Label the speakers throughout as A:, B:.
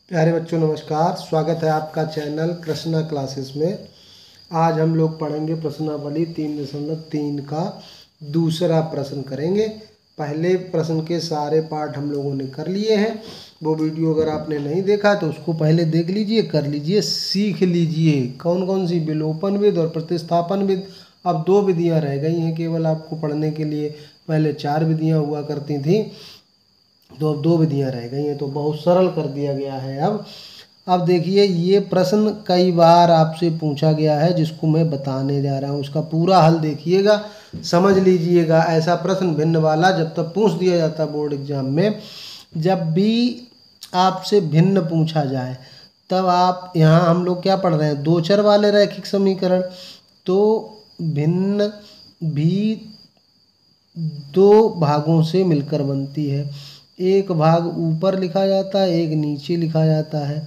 A: प्यारे बच्चों नमस्कार। स्वागत है आपका चैनल कृष्णा क्लासेस में। आज हम लोग पढ़ेंगे प्रश्नावली 3.3 का दूसरा प्रश्न करेंगे। पहले प्रश्न के सारे पार्ट हम लोगों ने कर लिए हैं। वो वीडियो अगर आपने नहीं देखा तो उसको पहले देख लीजिए, कर लीजिए, सीख लीजिए कौन कौन सी विलोपन विधि और प्रतिस्थापन विधि। अब 2 विधियाँ रह गई हैं केवल आपको पढ़ने के लिए। पहले 4 विधियाँ हुआ करती थी, तो अब 2 विधियाँ रह गई हैं, तो बहुत सरल कर दिया गया है। अब देखिए, ये प्रश्न कई बार आपसे पूछा गया है, जिसको मैं बताने जा रहा हूँ। उसका पूरा हल देखिएगा, समझ लीजिएगा। ऐसा प्रश्न भिन्न वाला जब तक पूछ दिया जाता बोर्ड एग्जाम में, जब भी आपसे भिन्न पूछा जाए, तब आप यहाँ हम लोग क्या पढ़ रहे हैं, 2 चर वाले रैखिक समीकरण। तो भिन्न भी 2 भागों से मिलकर बनती है। एक भाग ऊपर लिखा जाता है, एक नीचे लिखा जाता है।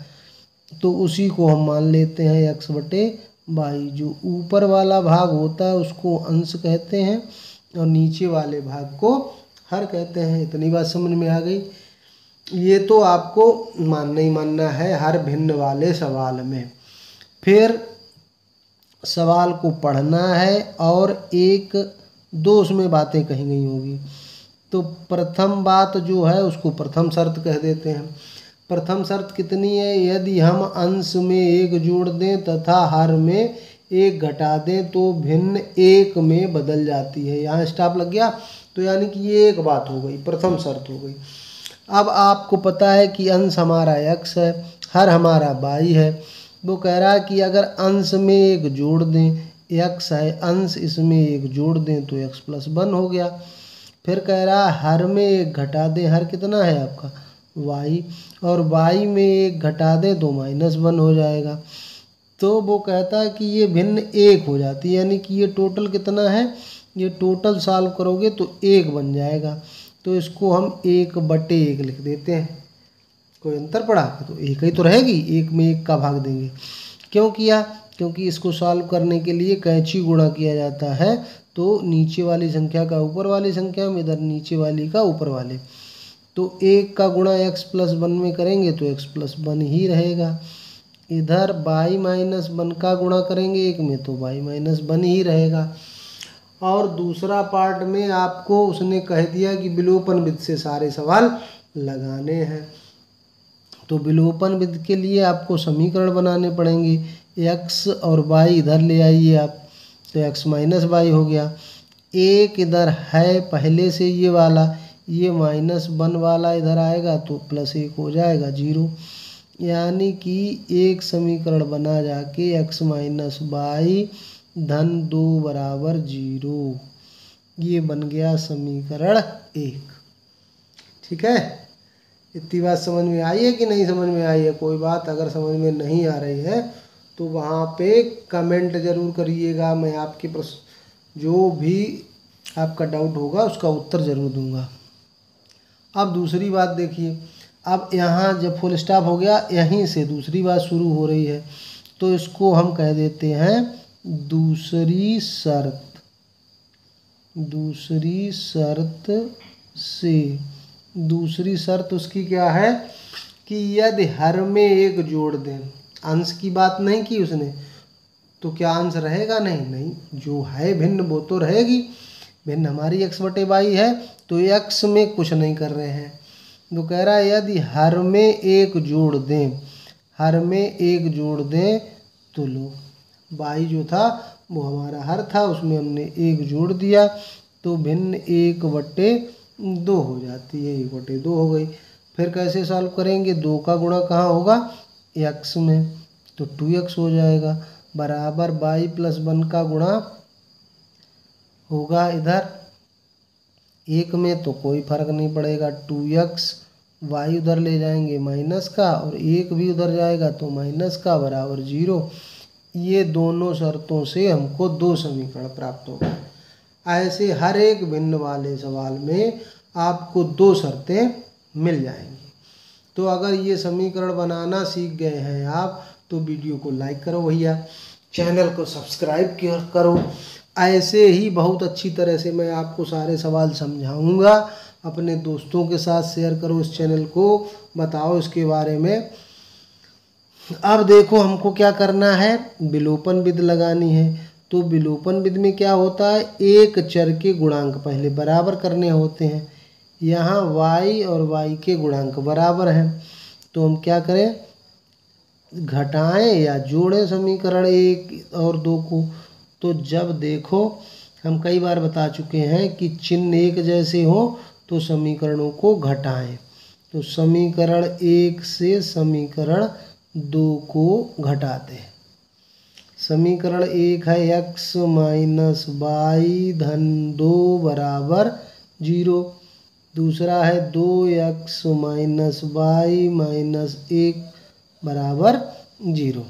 A: तो उसी को हम मान लेते हैं x/y। जो ऊपर वाला भाग होता है उसको अंश कहते हैं और नीचे वाले भाग को हर कहते हैं। इतनी बात समझ में आ गई। ये तो आपको मानना ही मानना है हर भिन्न वाले सवाल में। फिर सवाल को पढ़ना है और एक दो उसमें बातें कही गई होगी। तो प्रथम बात जो है उसको प्रथम शर्त कह देते हैं। प्रथम शर्त कितनी है? यदि हम अंश में 1 जोड़ दें तथा हर में 1 घटा दें तो भिन्न 1 में बदल जाती है। यहाँ स्टॉप लग गया, तो यानी कि ये एक बात हो गई, प्रथम शर्त हो गई। अब आपको पता है कि अंश हमारा x है, हर हमारा y है। वो कह रहा है कि अगर अंश में 1 जोड़ दें, x है, अंश इसमें 1 जोड़ दें तो x+1 हो गया। फिर कह रहा है हर में 1 घटा दें, हर कितना है आपका y, और y में 1 घटा दें तो -1 हो जाएगा। तो वो कहता है कि ये भिन्न 1 हो जाती है, यानी कि ये टोटल कितना है, ये टोटल सॉल्व करोगे तो 1 बन जाएगा। तो इसको हम 1/1 लिख देते हैं। कोई अंतर पड़ा तो 1 ही तो रहेगी, 1 में 1 का भाग देंगे। क्यों किया? क्योंकि इसको सॉल्व करने के लिए कैंची गुणा किया जाता है। तो नीचे वाली संख्या का ऊपर वाली संख्या में, इधर नीचे वाली का ऊपर वाले। तो 1 का गुणा x+1 में करेंगे तो x+1 ही रहेगा। इधर y-1 का गुणा करेंगे 1 में तो y-1 ही रहेगा। और दूसरा पार्ट में आपको उसने कह दिया कि विलोपन विधि से सारे सवाल लगाने हैं। तो विलोपन विधि के लिए आपको समीकरण बनाने पड़ेंगे। x और y इधर ले आइए आप, तो x-y हो गया। 1 इधर है पहले से ये वाला, ये -1 वाला इधर आएगा तो +1 हो जाएगा 0। यानी कि एक समीकरण बना जाके x-y धन 2 बराबर 0। ये बन गया समीकरण 1। ठीक है, इतनी बात समझ में आई है कि नहीं समझ में आई है? कोई बात अगर समझ में नहीं आ रही है तो वहाँ पे कमेंट ज़रूर करिएगा। मैं आपके प्रश्न जो भी आपका डाउट होगा उसका उत्तर ज़रूर दूंगा। अब दूसरी बात देखिए, अब यहाँ जब फुल स्टॉप हो गया, यहीं से दूसरी बात शुरू हो रही है। तो इसको हम कह देते हैं दूसरी शर्त। दूसरी शर्त से, दूसरी शर्त उसकी क्या है कि यदि हर में 1 जोड़ दें, अंश की बात नहीं की उसने, तो क्या अंश रहेगा? नहीं, जो है भिन्न वो तो रहेगी। भिन्न हमारी x/y है, तो x में कुछ नहीं कर रहे हैं। तो कह रहा है यदि हर में 1 जोड़ दें, हर में 1 जोड़ दें तो लो, y जो था वो हमारा हर था, उसमें हमने 1 जोड़ दिया तो भिन्न 1/2 हो जाती है, 1/2 हो गई। फिर कैसे सॉल्व करेंगे? 2 का गुणा कहाँ होगा? x में, तो 2x हो जाएगा बराबर y+1 का गुणा होगा इधर 1 में, तो कोई फर्क नहीं पड़ेगा। 2x, y उधर ले जाएंगे माइनस का और 1 भी उधर जाएगा तो माइनस का बराबर 0। ये दोनों शर्तों से हमको 2 समीकरण प्राप्त होगा। ऐसे हर एक भिन्न वाले सवाल में आपको 2 शर्तें मिल जाएंगी। तो अगर ये समीकरण बनाना सीख गए हैं आप, तो वीडियो को लाइक करो भैया, चैनल को सब्सक्राइब करो। ऐसे ही बहुत अच्छी तरह से मैं आपको सारे सवाल समझाऊंगा। अपने दोस्तों के साथ शेयर करो इस चैनल को, बताओ इसके बारे में। अब देखो हमको क्या करना है, विलोपन विधि लगानी है। तो विलोपन विधि में क्या होता है, एक चर के गुणांक पहले बराबर करने होते हैं। यहाँ y और y के गुणांक बराबर हैं, तो हम क्या करें, घटाएं या जोड़ें समीकरण 1 और 2 को। तो जब देखो हम कई बार बता चुके हैं कि चिन्ह एक जैसे हो तो समीकरणों को घटाएं। तो समीकरण 1 से समीकरण 2 को घटाते हैं। समीकरण 1 है x माइनस वाई धन 2 बराबर 0। दूसरा है 2x माइनस वाई माइनस 1 बराबर 0।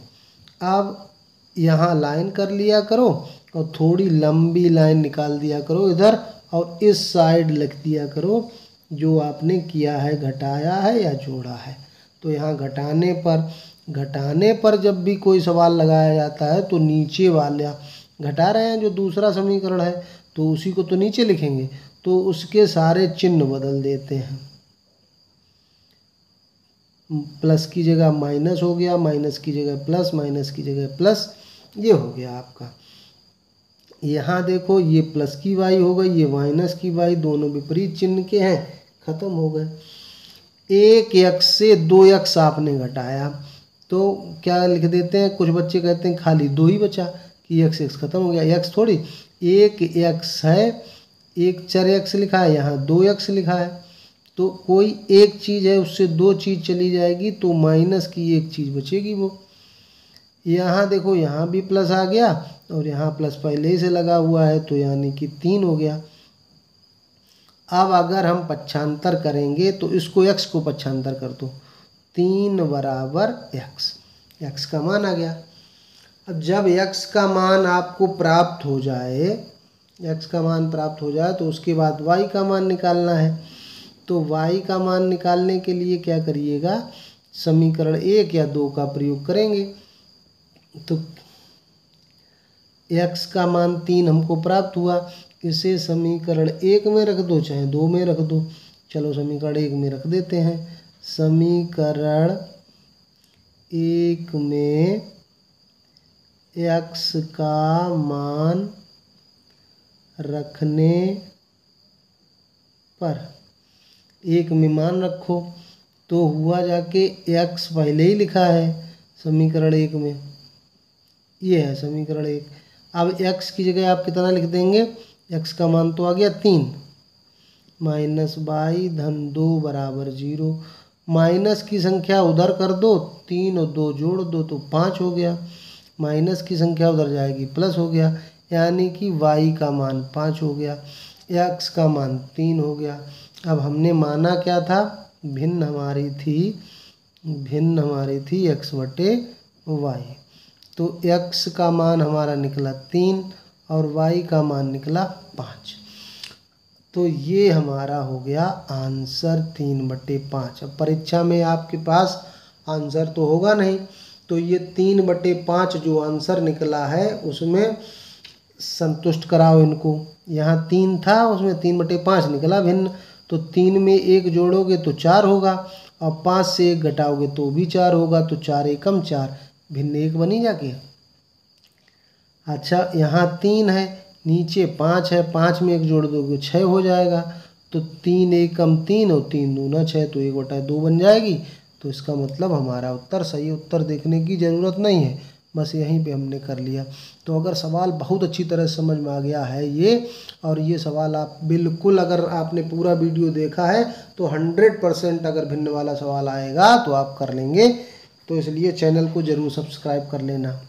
A: अब यहाँ लाइन कर लिया करो और थोड़ी लंबी लाइन निकाल दिया करो इधर, और इस साइड लिख दिया करो जो आपने किया है, घटाया है या जोड़ा है। तो यहाँ घटाने पर जब भी कोई सवाल लगाया जाता है तो नीचे वाला घटा रहे हैं जो दूसरा समीकरण है तो उसी को तो नीचे लिखेंगे, तो उसके सारे चिन्ह बदल देते हैं। प्लस की जगह माइनस हो गया, माइनस की जगह प्लस, माइनस की जगह प्लस, ये हो गया आपका। यहाँ देखो ये प्लस की वाई हो गई, ये माइनस की वाई, दोनों विपरीत चिन्ह के हैं, खत्म हो गए। 1x से 2x आपने घटाया तो क्या लिख देते हैं, कुछ बच्चे कहते हैं खाली 2 ही बचा कि x खत्म हो गया। x थोड़ी, 1x है, एक चर x लिखा है, यहाँ 2x लिखा है, तो कोई एक चीज़ है उससे 2 चीज़ चली जाएगी तो माइनस की एक चीज़ बचेगी वो। यहाँ देखो यहाँ भी प्लस आ गया और यहाँ प्लस पहले ही से लगा हुआ है तो यानी कि 3 हो गया। अब अगर हम पक्षांतर करेंगे तो इसको x को पक्षांतर कर दो, 3 बराबर x का मान आ गया। अब जब x का मान आपको प्राप्त हो जाए, x का मान प्राप्त हो जाए तो उसके बाद y का मान निकालना है। तो y का मान निकालने के लिए क्या करिएगा, समीकरण 1 या 2 का प्रयोग करेंगे। तो x का मान 3 हमको प्राप्त हुआ, इसे समीकरण 1 में रख दो चाहे 2 में रख दो। चलो समीकरण 1 में रख देते हैं। समीकरण 1 में x का मान रखने पर, 1 में मान रखो तो हुआ जाके x पहले ही लिखा है समीकरण 1 में, ये है समीकरण 1। अब x की जगह आप कितना लिख देंगे, x का मान तो आ गया 3 माइनस वाई धन 2 बराबर 0। माइनस की संख्या उधर कर दो, 3 और 2 जोड़ दो तो 5 हो गया, माइनस की संख्या उधर जाएगी प्लस हो गया, यानी कि y का मान 5 हो गया, x का मान 3 हो गया। अब हमने माना क्या था, भिन्न हमारी थी x बटे y। तो x का मान हमारा निकला 3 और y का मान निकला 5। तो ये हमारा हो गया आंसर 3/5। अब परीक्षा में आपके पास आंसर तो होगा नहीं, तो ये 3/5 जो आंसर निकला है उसमें संतुष्ट कराओ इनको। यहाँ 3 था उसमें 3/5 निकला भिन्न, तो 3 में 1 जोड़ोगे तो 4 होगा और 5 से 1 घटाओगे तो भी 4 होगा, तो 4 एकम 4, भिन्न 1 बनी जाके। अच्छा यहाँ 3 है, नीचे 5 है, 5 में 1 जोड़ दोगे 6 हो जाएगा, तो 3 एकम 3 और 3 दूना 6, तो 1/2 बन जाएगी। तो इसका मतलब हमारा उत्तर सही, उत्तर देखने की ज़रूरत नहीं है, बस यहीं पे हमने कर लिया। तो अगर सवाल बहुत अच्छी तरह समझ में आ गया है ये, और ये सवाल आप बिल्कुल अगर आपने पूरा वीडियो देखा है तो 100% अगर भिन्न वाला सवाल आएगा तो आप कर लेंगे। तो इसलिए चैनल को ज़रूर सब्सक्राइब कर लेना।